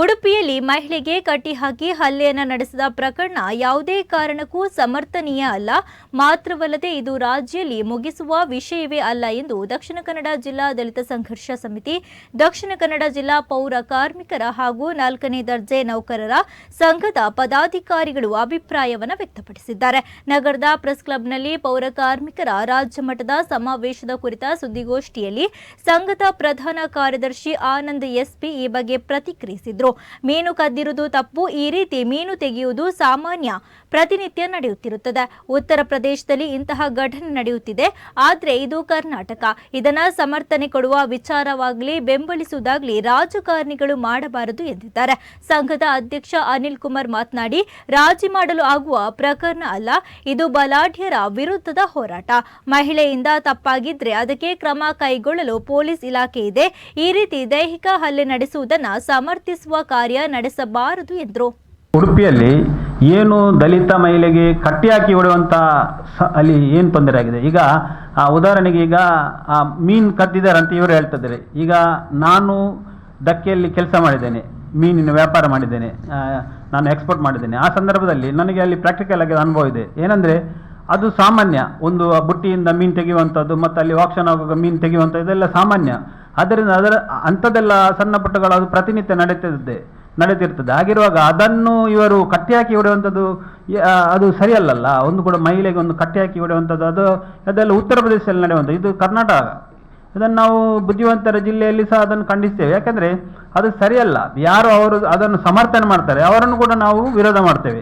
ಉಡುಪಿಯಲ್ಲಿ ಮಹಿಳೆಗೆ ಕಟ್ಟಿ ಹಾಕಿ ಹಲ್ಲೆಯನ್ನು ನಡೆಸಿದ ಪ್ರಕರಣ ಯಾವುದೇ ಕಾರಣಕ್ಕೂ ಸಮರ್ಥನೀಯ ಅಲ್ಲ. ಮಾತ್ರವಲ್ಲದೆ ಇದು ರಾಜ್ಯದಲ್ಲಿ ಮುಗಿಸುವ ವಿಷಯವೇ ಅಲ್ಲ ಎಂದು ದಕ್ಷಿಣ ಕನ್ನಡ ಜಿಲ್ಲಾ ದಲಿತ ಸಂಘರ್ಷ ಸಮಿತಿ, ದಕ್ಷಿಣ ಕನ್ನಡ ಜಿಲ್ಲಾ ಪೌರ ಕಾರ್ಮಿಕರ ಹಾಗೂ 4ನೇ ದರ್ಜೆ ನೌಕರರ ಸಂಘದ ಪದಾಧಿಕಾರಿಗಳು ಅಭಿಪ್ರಾಯವನ್ನು ವ್ಯಕ್ತಪಡಿಸಿದ್ದಾರೆ. ನಗರದ ಪ್ರೆಸ್ ಕ್ಲಬ್ನಲ್ಲಿ ಪೌರ ಕಾರ್ಮಿಕರ ರಾಜ್ಯ ಮಟ್ಟದ ಸಮಾವೇಶದ ಕುರಿತ ಸುದ್ದಿಗೋಷ್ಠಿಯಲ್ಲಿ ಸಂಘದ ಪ್ರಧಾನ ಕಾರ್ಯದರ್ಶಿ ಆನಂದ್ ಎಸ್ಪಿ ಈ ಬಗ್ಗೆ ಪ್ರತಿಕ್ರಿಯಿಸಿದರು. ಮೀನು ಕದ್ದಿರುವುದು ತಪ್ಪು. ಈ ರೀತಿ ಮೀನು ತೆಗೆಯುವುದು ಸಾಮಾನ್ಯ, ಪ್ರತಿನಿತ್ಯ ನಡೆಯುತ್ತಿರುತ್ತದೆ. ಉತ್ತರ ಪ್ರದೇಶದಲ್ಲಿ ಇಂತಹ ಘಟನೆ ನಡೆಯುತ್ತಿದೆ. ಆದರೆ ಇದು ಕರ್ನಾಟಕ. ಇದನ್ನ ಸಮರ್ಥನೆ ಕೊಡುವ ವಿಚಾರವಾಗಲಿ ಬೆಂಬಲಿಸುವುದಾಗಲಿ ರಾಜಕಾರಣಿಗಳು ಮಾಡಬಾರದು ಎಂದಿದ್ದಾರೆ. ಸಂಘದ ಅಧ್ಯಕ್ಷ ಅನಿಲ್ ಕುಮಾರ್ ಮಾತನಾಡಿ, ರಾಜಿ ಮಾಡಲು ಆಗುವ ಪ್ರಕರಣ ಅಲ್ಲ, ಇದು ಬಲಾಢ್ಯರ ವಿರುದ್ಧದ ಹೋರಾಟ. ಮಹಿಳೆಯಿಂದ ತಪ್ಪಾಗಿದ್ರೆ ಅದಕ್ಕೆ ಕ್ರಮ ಕೈಗೊಳ್ಳಲು ಪೊಲೀಸ್ ಇಲಾಖೆ ಇದೆ. ಈ ರೀತಿ ದೈಹಿಕ ಹಲ್ಲೆ ನಡೆಸುವುದನ್ನು ಸಮರ್ಥಿಸುವ ಕಾರ್ಯ ನಡೆಸಬಾರದು ಎಂದರು. ಉಡುಪಿಯಲ್ಲಿ ಏನು ದಲಿತ ಮಹಿಳೆಗೆ ಕಟ್ಟಿ ಹಾಕಿ ಹೊಡೆಯುವಂಥ ಅಲ್ಲಿ ಏನು ತೊಂದರೆ ಆಗಿದೆ. ಈಗ ಉದಾಹರಣೆಗೆ ಈಗ ಮೀನು ಕದ್ದಿದ್ದಾರೆ ಅಂತ ಇವರು ಹೇಳ್ತಿದ್ದಾರೆ. ಈಗ ನಾನು ಧಕ್ಕೆಯಲ್ಲಿ ಕೆಲಸ ಮಾಡಿದ್ದೇನೆ, ಮೀನಿನ ವ್ಯಾಪಾರ ಮಾಡಿದ್ದೇನೆ, ನಾನು ಎಕ್ಸ್ಪೋರ್ಟ್ ಮಾಡಿದ್ದೇನೆ. ಆ ಸಂದರ್ಭದಲ್ಲಿ ನನಗೆ ಅಲ್ಲಿ ಪ್ರಾಕ್ಟಿಕಲ್ ಆಗಿ ಅನುಭವ ಇದೆ. ಏನಂದರೆ ಅದು ಸಾಮಾನ್ಯ, ಒಂದು ಬುಟ್ಟಿಯಿಂದ ಮೀನು ತೆಗೆಯುವಂಥದ್ದು ಮತ್ತು ಅಲ್ಲಿ ಆಕ್ಷನ್ ಆಗುವಾಗ ಮೀನು ತೆಗೆಯುವಂಥದ್ದು ಇದೆಲ್ಲ ಸಾಮಾನ್ಯ. ಆದ್ದರಿಂದ ಅಂಥದ್ದೆಲ್ಲ ಸಣ್ಣ ಪುಟ್ಟಗಳು ಅದು ಪ್ರತಿನಿತ್ಯ ನಡೀತಿರ್ತದೆ. ಹಾಗಿರುವಾಗ ಅದನ್ನು ಇವರು ಕಟ್ಟಿ ಹಾಕಿ ಹೊಡೆಯುವಂಥದ್ದು ಅದು ಸರಿಯಲ್ಲಲ್ಲ. ಒಂದು ಕೂಡ ಮಹಿಳೆಗೆ ಒಂದು ಕಟ್ಟಿ ಹಾಕಿ ಹೊಡೆಯುವಂಥದ್ದು ಅದೆಲ್ಲ ಉತ್ತರ ಪ್ರದೇಶದಲ್ಲಿ ನಡೆಯುವಂಥದ್ದು, ಇದು ಕರ್ನಾಟಕ. ಇದನ್ನು ನಾವು ಬುದ್ಧಿವಂತರ ಜಿಲ್ಲೆಯಲ್ಲಿ ಸಹ ಅದನ್ನು ಖಂಡಿಸ್ತೇವೆ. ಯಾಕಂದರೆ ಅದು ಸರಿಯಲ್ಲ. ಯಾರು ಅವರು ಅದನ್ನು ಸಮರ್ಥನೆ ಮಾಡ್ತಾರೆ ಅವರನ್ನು ಕೂಡ ನಾವು ವಿರೋಧ ಮಾಡ್ತೇವೆ.